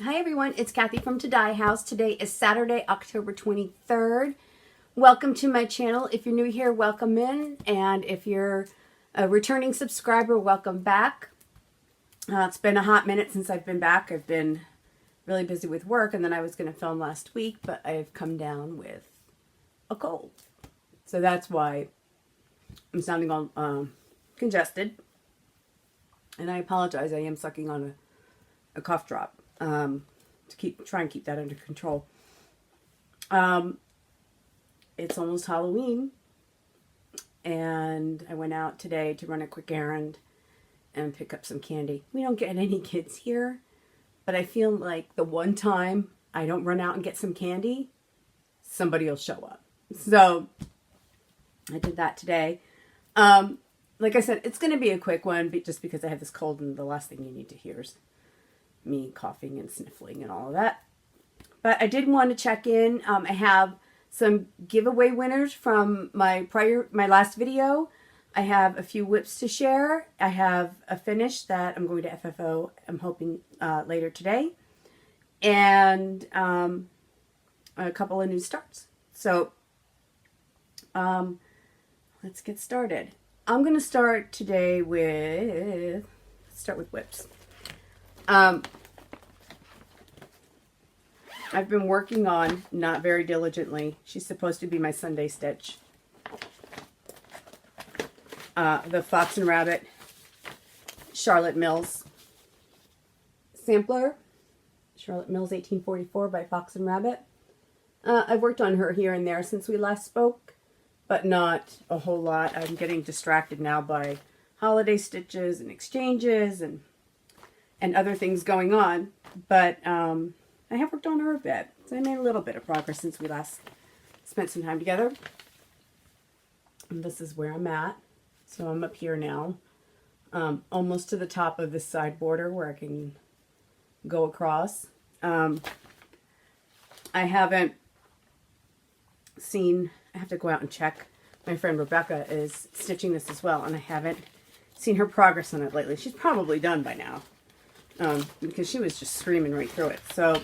Hi everyone, it's Kathy from To Dye House. Today is Saturday, October 23rd. Welcome to my channel. If you're new here, welcome in. And if you're a returning subscriber, welcome back. It's been a hot minute since I've been back. I've been really busy with work, and then I was going to film last week, but I've come down with a cold. So that's why I'm sounding all congested. And I apologize, I am sucking on a cough drop. To try and keep that under control. It's almost Halloween, and I went out today to run a quick errand and pick up some candy. We don't get any kids here, but I feel like the one time I don't run out and get some candy, somebody will show up. So I did that today. Like I said, it's going to be a quick one, but just because I have this cold, and the last thing you need to hear is me coughing and sniffling and all of that. But I did want to check in. I have some giveaway winners from my last video. I have a few whips to share. I have a finish that I'm going to FFO, I'm hoping later today. And a couple of new starts. So let's get started. I'm going to start today with, whips. I've been working on, not very diligently, she's supposed to be my Sunday stitch, the Fox and Rabbit Charlotte Mills sampler, Charlotte Mills 1844 by Fox and Rabbit. I've worked on her here and there since we last spoke, but not a whole lot. I'm getting distracted now by holiday stitches and exchanges and other things going on, but I have worked on her a bit, so I made a little bit of progress since we last spent some time together. And this is where I'm at. So I'm up here now, almost to the top of this side border where I can go across. I haven't seen, I have to go out and check. My friend Rebecca is stitching this as well, and I haven't seen her progress on it lately. She's probably done by now. Because she was just screaming right through it. So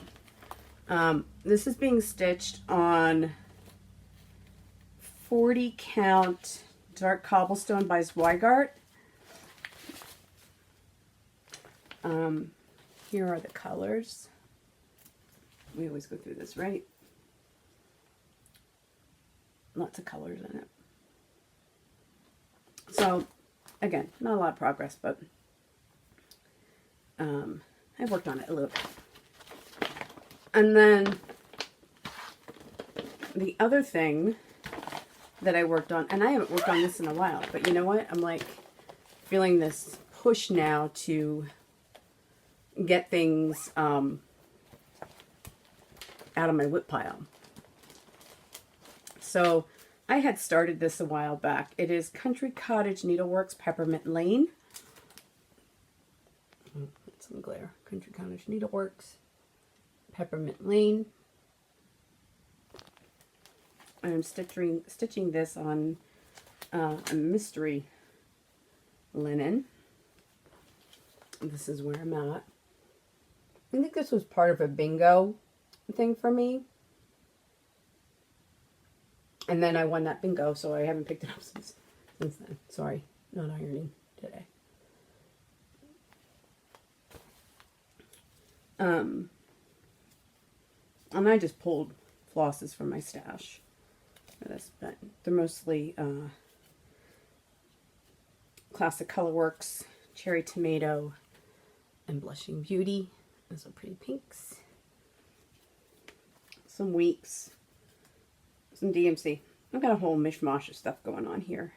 this is being stitched on 40 count dark cobblestone by Zweigart. Here are the colors. We always go through this, right? Lots of colors in it. So again, not a lot of progress, but I've worked on it a little bit. And then the other thing that I worked on, and I haven't worked on this in a while, but you know what? I'm like feeling this push now to get things out of my whip pile. So I had started this a while back. It is Country Cottage Needleworks Peppermint Lane. Some glare. Country Cottage Needleworks, Peppermint Lane. I'm stitching this on a mystery linen. This is where I'm at. I think this was part of a bingo thing for me. And then I won that bingo, so I haven't picked it up since then. Sorry, not ironing today. And I just pulled flosses from my stash for this, but they're mostly Classic Colorworks, Cherry Tomato, and Blushing Beauty. Those are pretty pinks. Some Weeks, some DMC. I've got a whole mishmash of stuff going on here.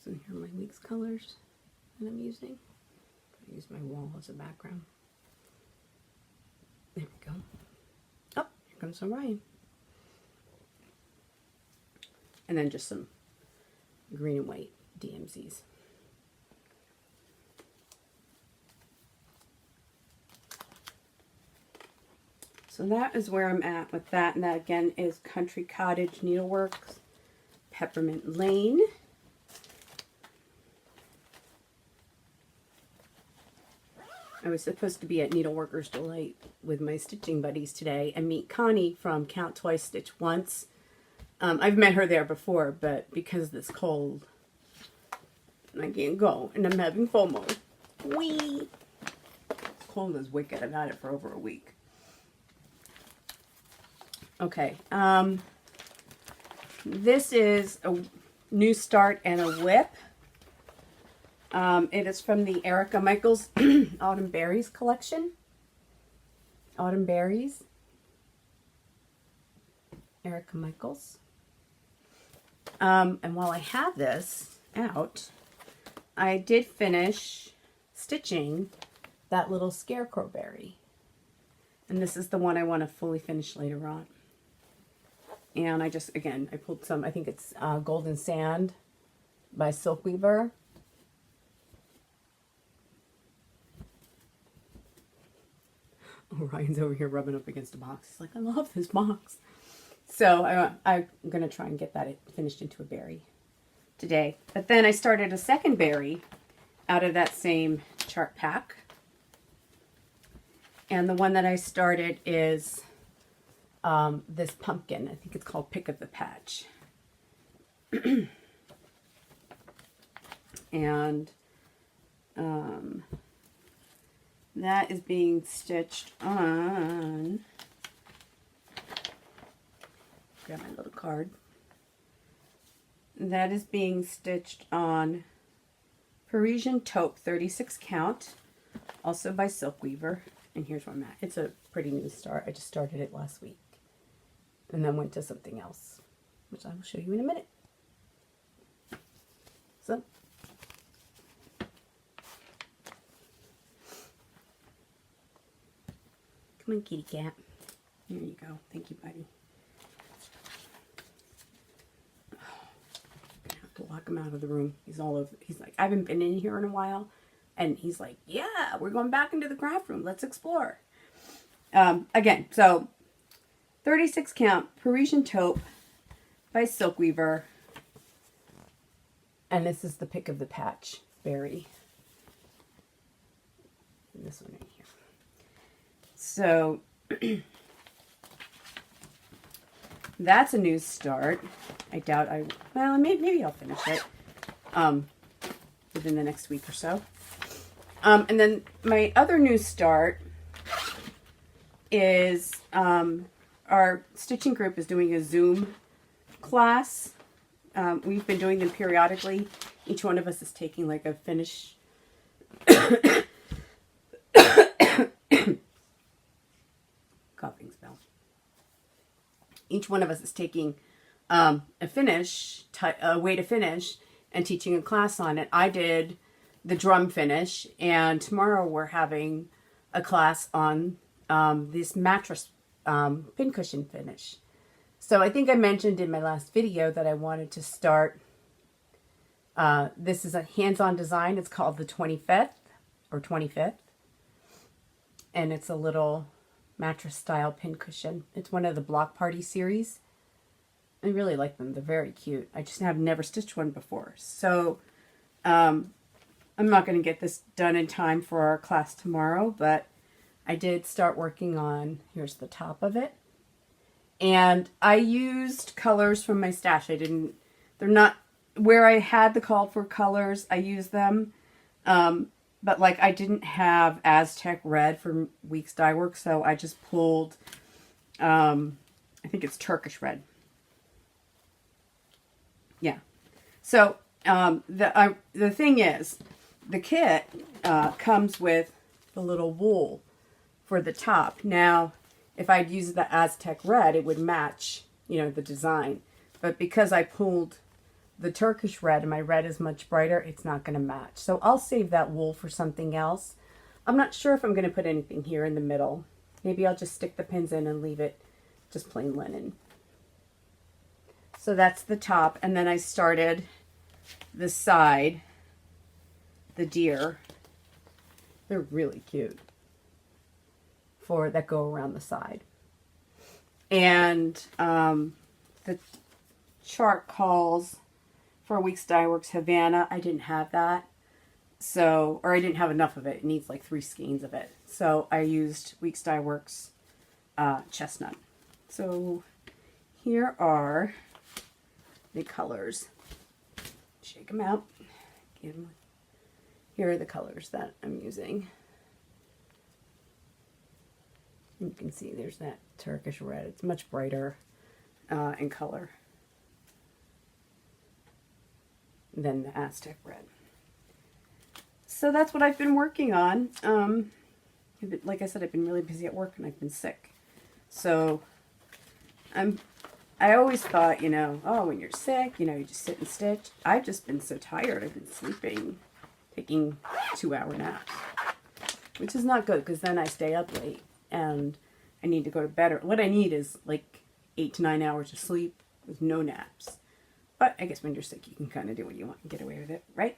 So here are my Weeks colors that I'm using. Use my wall as a background. There we go. Oh, here comes Orion. And then just some green and white DMZs. So that is where I'm at with that. And that again is Country Cottage Needleworks Peppermint Lane. was supposed to be at Needleworkers Delight with my stitching buddies today and meet Connie from Count Twice, Stitch Once. I've met her there before, but because of this cold, I can't go, and I'm having FOMO. Whee! Cold is wicked. I've had it for over a week. Okay, this is a new start and a whip. It is from the Erica Michaels Autumn Berries collection. Autumn Berries. Erica Michaels. And while I have this out, I did finish stitching that little scarecrow berry. And this is the one I want to fully finish later on. And I just, again, I pulled some, I think it's Golden Sand by Silk Weaver. Oh, Ryan's over here rubbing up against a box. He's like, I love this box. So I'm going to try and get that finished into a berry today. But then I started a second berry out of that same chart pack. And the one that I started is this pumpkin. I think it's called Pick of the Patch. And that is being stitched on, grab my little card, that is being stitched on Parisian Taupe 36 count, also by Silk Weaver. And here's where I'm at. It's a pretty new start. I just started it last week and then went to something else, which I will show you in a minute. So come on, kitty cat. There you go. Thank you, buddy. Oh, I'm gonna have to lock him out of the room. He's all over. He's like, I haven't been in here in a while. And he's like, yeah, we're going back into the craft room. Let's explore. Again, so 36 count Parisian Taupe by Silk Weaver. And this is the Pick of the Patch berry. And this one right here. So that's a new start. I doubt well, maybe I'll finish it within the next week or so. And then my other new start is our stitching group is doing a Zoom class. We've been doing them periodically. Each one of us is taking like a finish. Coughing spell. Each one of us is taking a way to finish and teaching a class on it. I did the drum finish, and tomorrow we're having a class on this mattress pincushion finish. So I think I mentioned in my last video that I wanted to start, this is a hands-on design. It's called the 25th or 25th, and it's a little mattress style pincushion. It's one of the Block Party series. I really like them. They're very cute. I just have never stitched one before. So I'm not going to get this done in time for our class tomorrow, but I did start working on, here's the top of it. And I used colors from my stash. They're not, where I had the call for colors, I used them. But like I didn't have Aztec Red from Weeks Dye Work, so I just pulled, I think it's Turkish Red. Yeah. So the thing is, the kit comes with the little wool for the top. Now, if I'd used the Aztec Red, it would match, you know, the design. But because I pulled the Turkish Red and my red is much brighter, it's not going to match. So I'll save that wool for something else. I'm not sure if I'm going to put anything here in the middle. Maybe I'll just stick the pins in and leave it just plain linen. So that's the top. And then I started the side, the deer. They're really cute that go around the side. And the chart calls for Weeks Dye Works Havana. I didn't have that. So, or I didn't have enough of it. It needs like 3 skeins of it. So I used Weeks Dye Works chestnut. So here are the colors. Shake them out. Here are the colors that I'm using. You can see there's that Turkish red. It's much brighter in color than the Aztec red. So that's what I've been working on. Like I said, I've been really busy at work and I've been sick. So I always thought, you know, oh, when you're sick, you know, you just sit and stitch. I've just been so tired. I've been sleeping, taking 2-hour naps, which is not good because then I stay up late and I need to go to bed. What I need is like 8 to 9 hours of sleep with no naps. But I guess when you're sick, you can kind of do what you want and get away with it, right?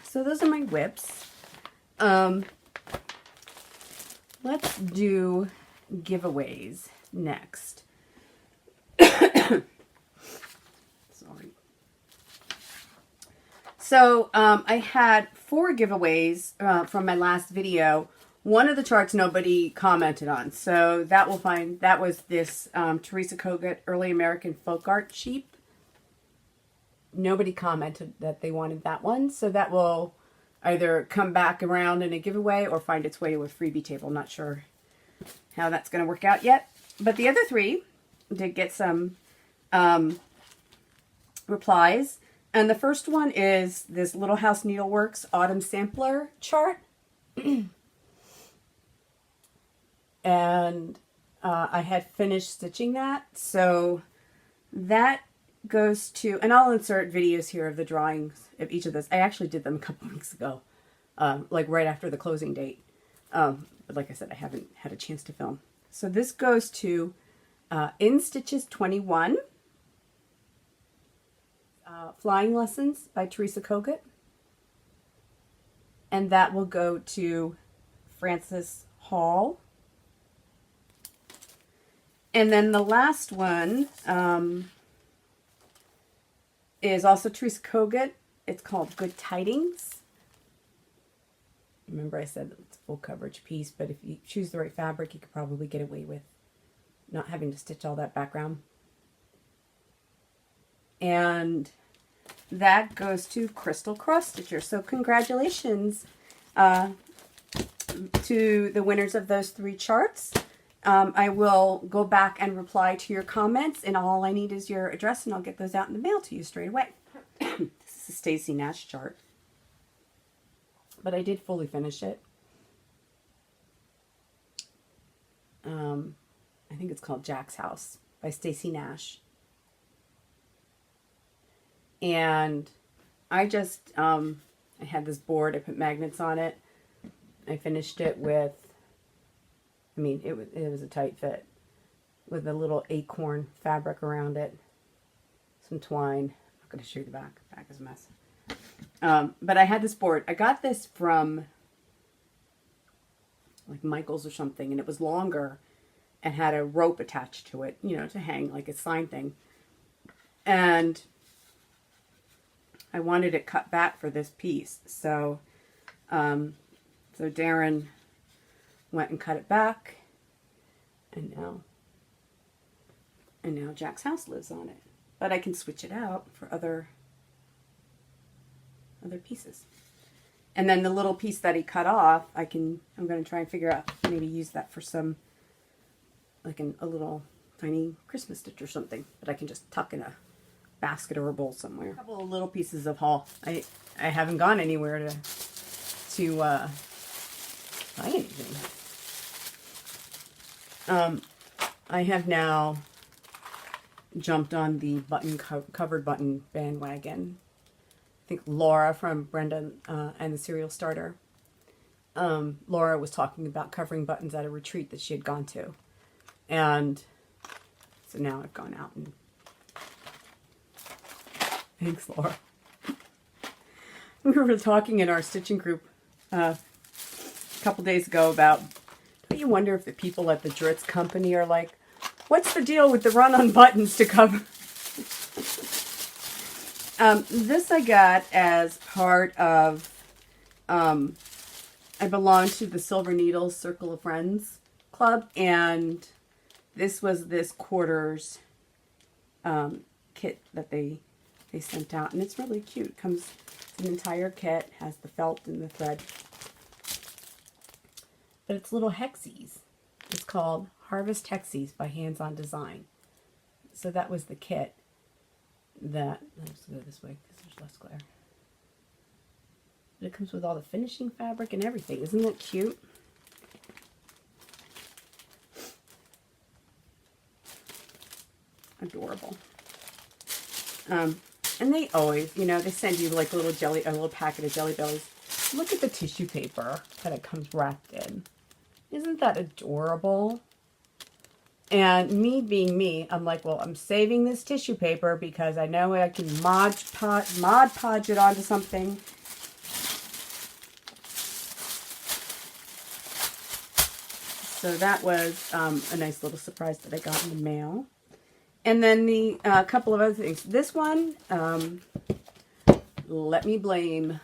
So those are my whips. Let's do giveaways next. Sorry. So I had 4 giveaways from my last video. One of the charts nobody commented on, so that was this Teresa Kogut Early American Folk Art sheep. Nobody commented that they wanted that one, so that will either come back around in a giveaway or find its way to a freebie table. Not sure how that's going to work out yet. But the other 3 did get some replies. And the first one is this Little House Needleworks Autumn Sampler chart. And I had finished stitching that. So that goes to, and I'll insert videos here of the drawings of each of those. I actually did them a couple weeks ago, like right after the closing date. But like I said, I haven't had a chance to film. So this goes to In Stitches 21, Flying Lessons by Teresa Kogut. And that will go to Frances Hall. And then the last one is also Teresa Kogut. It's called Good Tidings. Remember I said it's a full coverage piece, but if you choose the right fabric, you could probably get away with not having to stitch all that background. And that goes to Crystal Cross Stitcher. So congratulations to the winners of those 3 charts. I will go back and reply to your comments, and all I need is your address, and I'll get those out in the mail to you straight away. This is a Stacy Nash chart, but I did fully finish it. I think it's called Jack's House by Stacy Nash. And I just, I had this board, I put magnets on it. I finished it with, I mean, it was a tight fit with a little acorn fabric around it, some twine. I'm not going to show you the back. The back is a mess. But I had this board. I got this from like Michael's or something, and it was longer and had a rope attached to it, you know, to hang like a sign thing. And I wanted it cut back for this piece. So, so Darren went and cut it back, and now Jack's house lives on it. But I can switch it out for other pieces. And then the little piece that he cut off, I'm going to try and figure out, maybe use that for some, like a little tiny Christmas stitch or something that I can just tuck in a basket or a bowl somewhere. A couple of little pieces of haul. I haven't gone anywhere to buy anything. I have now jumped on the covered button bandwagon. I think Laura from Brenda and the Serial Starter. Laura was talking about covering buttons at a retreat that she had gone to. And so now I've gone out and... Thanks, Laura. We were talking in our stitching group a couple days ago about, don't you wonder if the people at the Dritz company are like, what's the deal with the run on buttons to cover? This I got as part of, I belong to the Silver Needles Circle of Friends Club, and this was this quarters kit that they sent out, and it's really cute. It comes, it's an entire kit, has the felt and the thread. But it's little hexies. It's called Harvest Hexies by Hands On Design. So that was the kit that, let's go this way because there's less glare. But it comes with all the finishing fabric and everything. Isn't that cute? Adorable. And they always, you know, they send you like a little packet of Jelly Bellies. Look at the tissue paper that it comes wrapped in. Isn't that adorable? And me being me, I'm like, well, I'm saving this tissue paper because I know I can Mod Podge it onto something. So that was a nice little surprise that I got in the mail. And then the couple of other things. This one, let me blame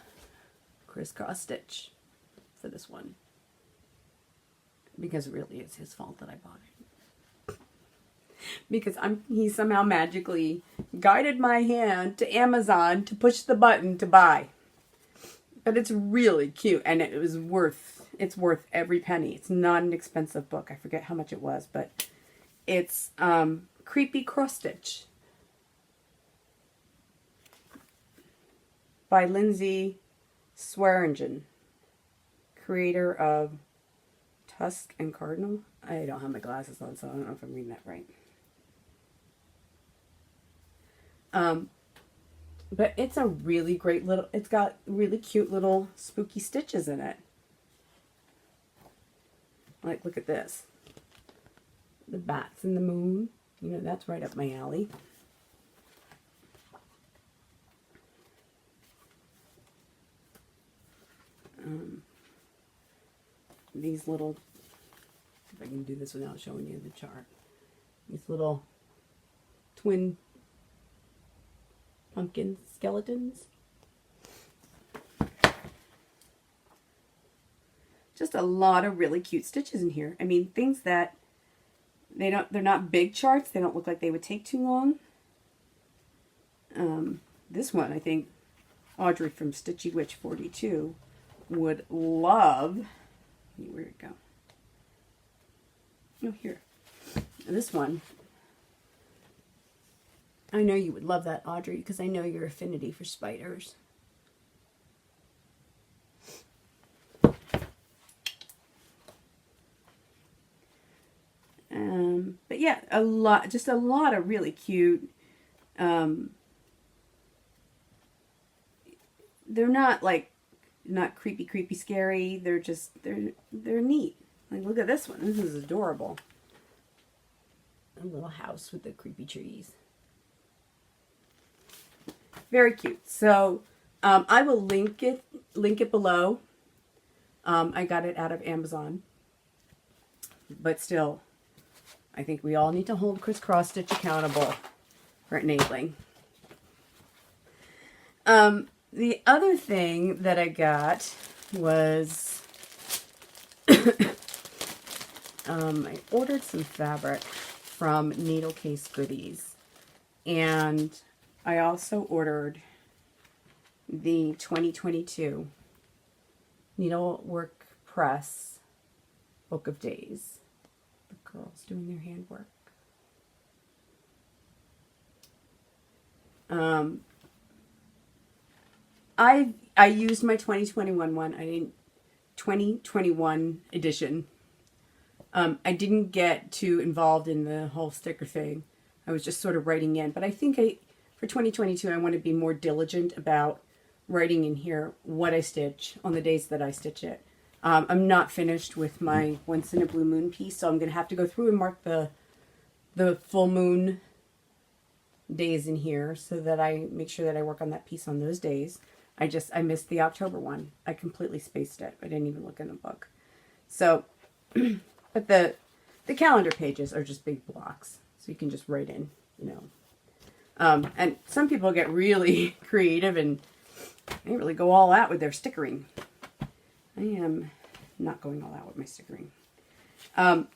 Crisscross Stitch for this one. Because it really is his fault that I bought it. Because he somehow magically guided my hand to Amazon to push the button to buy. But it's really cute, and it's worth every penny. It's not an expensive book. I forget how much it was, but it's Creepy Cross Stitch by Lindsay Swearingen, creator of Tusk and Cardinal. I don't have my glasses on, so I don't know if I'm reading that right. But it's a really great little, it's got really cute little spooky stitches in it. Like, look at this. The bats and the moon. You know, that's right up my alley. These little, if I can do this without showing you the chart. These little twin pumpkin skeletons. Just a lot of really cute stitches in here. I mean, things that they're not big charts. They don't look like they would take too long. This one, I think Audrey from Stitchy Witch 42 would love. Where'd it go? Oh, here. This one. I know you would love that, Audrey, because I know your affinity for spiders. But yeah, just a lot of really cute. They're not creepy, scary. They're just, they're neat. Like, look at this one. This is adorable. A little house with the creepy trees. Very cute. So, I will link it below. I got it out of Amazon. But still, I think we all need to hold Crisscross Stitch accountable for enabling. The other thing that I got was I ordered some fabric from Needle Case Goodies, and I also ordered the 2022 Needlework Press Book of Days. The girls doing their handwork. I used my 2021 one. 2021 edition. I didn't get too involved in the whole sticker thing. I was just sort of writing in. But I think for 2022, I want to be more diligent about writing in here what I stitch on the days that I stitch it. I'm not finished with my Once in a Blue Moon piece, so I'm going to have to go through and mark the full moon days in here so that I make sure that I work on that piece on those days. I missed the October one. I completely spaced it. I didn't even look in the book. So, but the calendar pages are just big blocks. So you can just write in, And some people get really creative and they really go all out with their stickering. I am not going all out with my stickering. But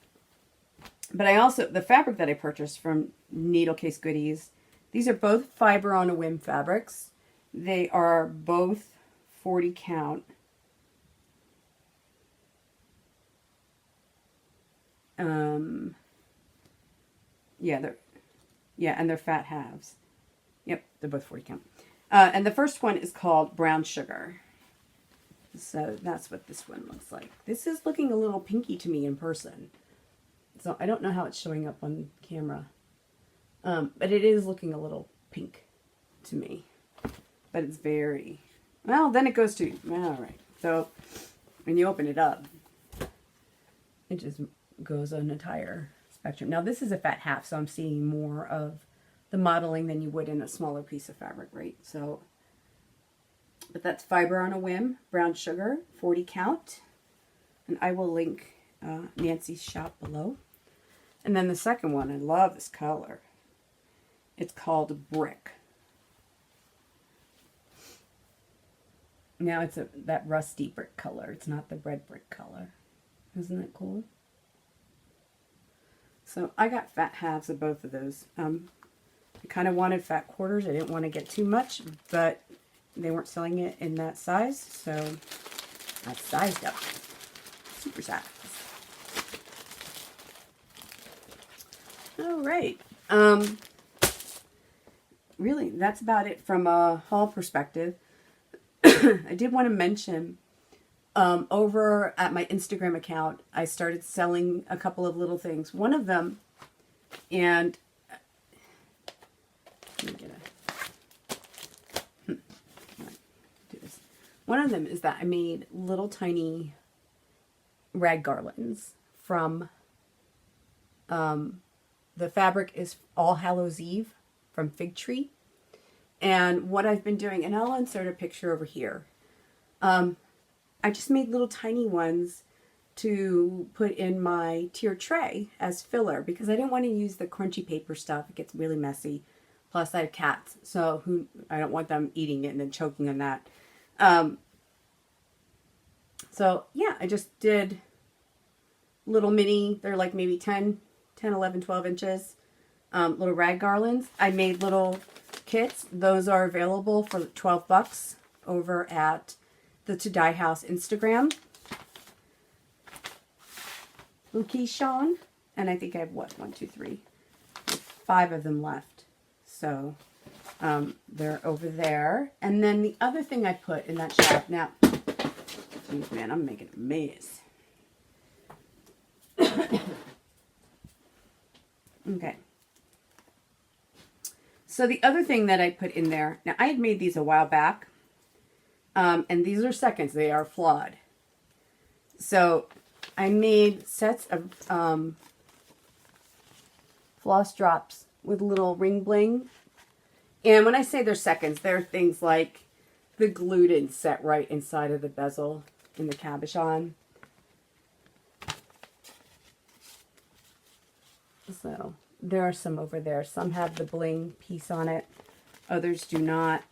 I also, the fabric that I purchased from Needle Case Goodies, these are both Fiber on a Whim fabrics. They are both 40 count. And they're fat halves. Yep, they're both 40 count. And the first one is called Brown Sugar. So that's what this one looks like. This is looking a little pinky to me in person. So I don't know how it's showing up on camera. But it is looking a little pink to me. But it's very... Well, then it goes to... All right. So when you open it up, it just goes an entire spectrum. Now this is a fat half, so I'm seeing more of the modeling than you would in a smaller piece of fabric, right? So, but that's Fiber on a Whim, Brown Sugar, 40 count. And I will link Nancy's shop below. And then the second one, I love this color. It's called Brick. Now it's that rusty brick color. It's not the red brick color. Isn't that cool? So I got fat halves of both of those. I kind of wanted fat quarters. I didn't want to get too much, but they weren't selling it in that size, so I sized up. Super size. All right. Really, that's about it from a haul perspective. I did want to mention, over at my Instagram account, I started selling a couple of little things. One of them, and let me get do this. One of them is that I made little tiny rag garlands from, the fabric is All Hallows Eve from Fig Tree. And what I've been doing, and I'll insert a picture over here. I just made little tiny ones to put in my tier tray as filler because I didn't want to use the crunchy paper stuff. It gets really messy. Plus I have cats, so I don't want them eating it and then choking on that. So yeah, I just did little mini, they're like maybe 10, 11, 12 inches, little rag garlands. I made little kits. Those are available for 12 bucks over at the To Dye House Instagram. Pincushion. And I think I have, 1, 2, 3, 5 of them left. So they're over there. And then the other thing I put in that shop, now, geez, man, I'm making a mess. Okay. So the other thing that I put in there, now I had made these a while back, and these are seconds, they are flawed. So I made sets of floss drops with little ring bling. And when I say they're seconds, they're things like the glued in set right inside of the bezel in the cabochon. So there are some over there. Some have the bling piece on it. Others do not.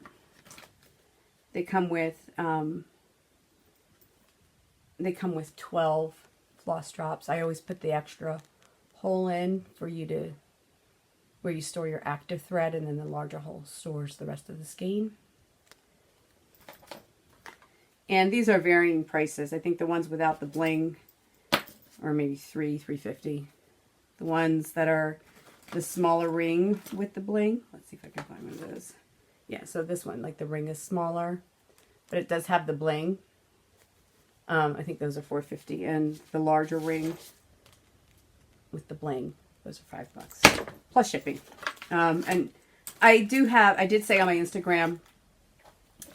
They come with 12 floss drops. I always put the extra hole in for you to, where you store your active thread, and then the larger hole stores the rest of the skein. And these are varying prices. I think the ones without the bling are maybe $3.50. The ones that are the smaller ring with the bling. Let's see if I can find one of those. Yeah, so this one, like the ring is smaller, but it does have the bling. I think those are $4.50, and the larger ring with the bling, those are $5 plus shipping. And I did say on my Instagram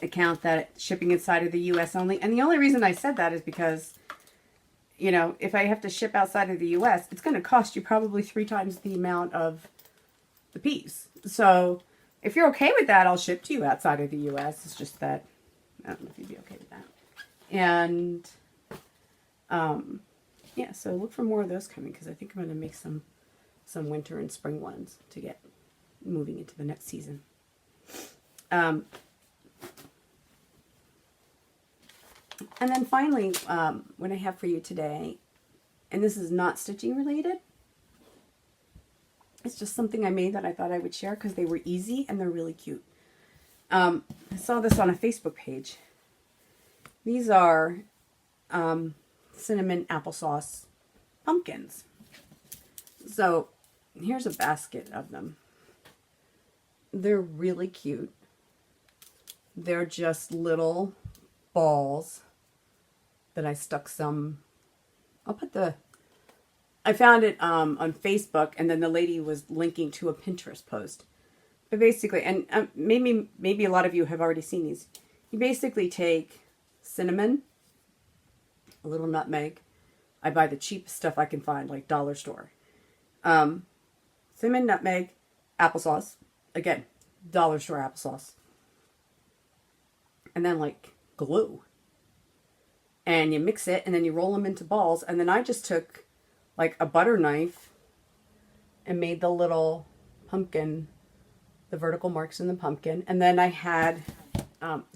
account that shipping inside of the U.S. only, and the only reason I said that is because, you know, if I have to ship outside of the U.S., it's going to cost you probably 3 times the amount of the piece. So if you're okay with that, I'll ship to you outside of the U.S. It's just that, I don't know if you'd be okay with that. And, yeah, so look for more of those coming, because I think I'm going to make some winter and spring ones to get moving into the next season. And then finally, what I have for you today, and this is not stitching related, it's just something I made that I thought I would share because they were easy and they're really cute. I saw this on a Facebook page. These are cinnamon applesauce pumpkins. So here's a basket of them. They're really cute. They're just little balls that I stuck some. I found it on Facebook, and then the lady was linking to a Pinterest post. But basically, and maybe a lot of you have already seen these. You basically take cinnamon, a little nutmeg. I buy the cheapest stuff I can find, like dollar store. Cinnamon, nutmeg, applesauce. Again, dollar store applesauce. And then like glue. And you mix it, and then you roll them into balls. And then I just took like a butter knife and made the little pumpkin, the vertical marks in the pumpkin. And then I had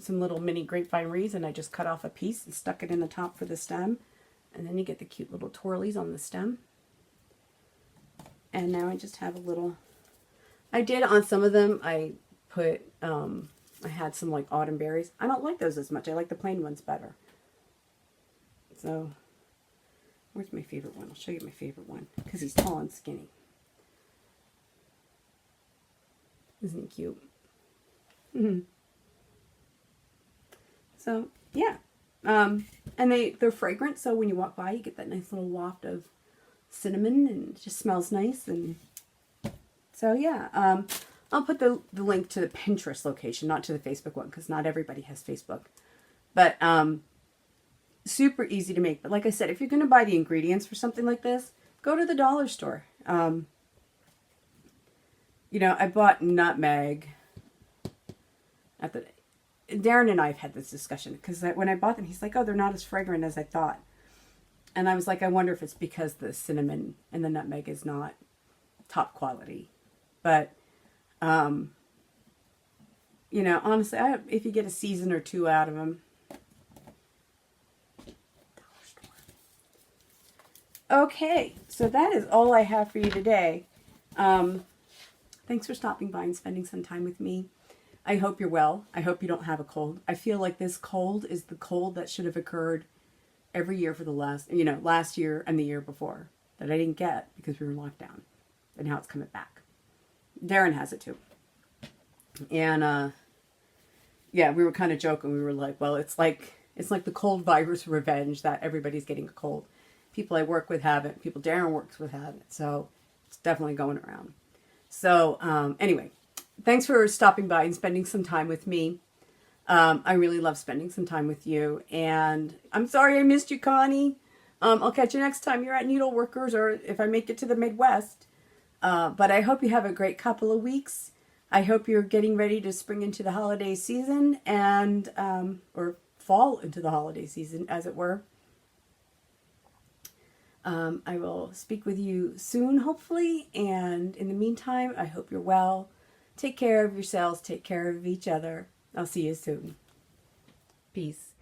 some little mini grapevine wreaths, and I just cut off a piece and stuck it in the top for the stem. And then you get the cute little twirlies on the stem. And now I just have a little, I did on some of them, I put, I had some like autumn berries. I don't like those as much. I like the plain ones better. So, where's my favorite one? I'll show you my favorite one because he's tall and skinny. Isn't he cute? Mm-hmm. So, yeah. And they're fragrant, so when you walk by, you get that nice little waft of cinnamon, and it just smells nice. And so, yeah. I'll put the link to the Pinterest location, not to the Facebook one, because not everybody has Facebook. But, super easy to make. But like I said, if you're going to buy the ingredients for something like this, go to the dollar store. You know, I bought nutmeg at the... Darren and I have had this discussion because when I bought them, he's like, oh, they're not as fragrant as I thought. And I was like, I wonder if it's because the cinnamon and the nutmeg is not top quality. But, you know, honestly, if you get a season or two out of them. Okay, so that is all I have for you today. Thanks for stopping by and spending some time with me. I hope you're well. I hope you don't have a cold. I feel like this cold is the cold that should have occurred every year for the last year and the year before that I didn't get because we were in lockdown. And now it's coming back. Darren has it too. And, yeah, we were kind of joking. We were like, well, it's like the cold virus revenge that everybody's getting a cold. People I work with have it. People Darren works with have it. So it's definitely going around. So, anyway. Thanks for stopping by and spending some time with me. I really love spending some time with you. And I'm sorry I missed you, Connie. I'll catch you next time you're at Needleworkers or if I make it to the Midwest. But I hope you have a great couple of weeks. I hope you're getting ready to spring into the holiday season and or fall into the holiday season, as it were. I will speak with you soon, hopefully. And in the meantime, I hope you're well. Take care of yourselves. Take care of each other. I'll see you soon. Peace.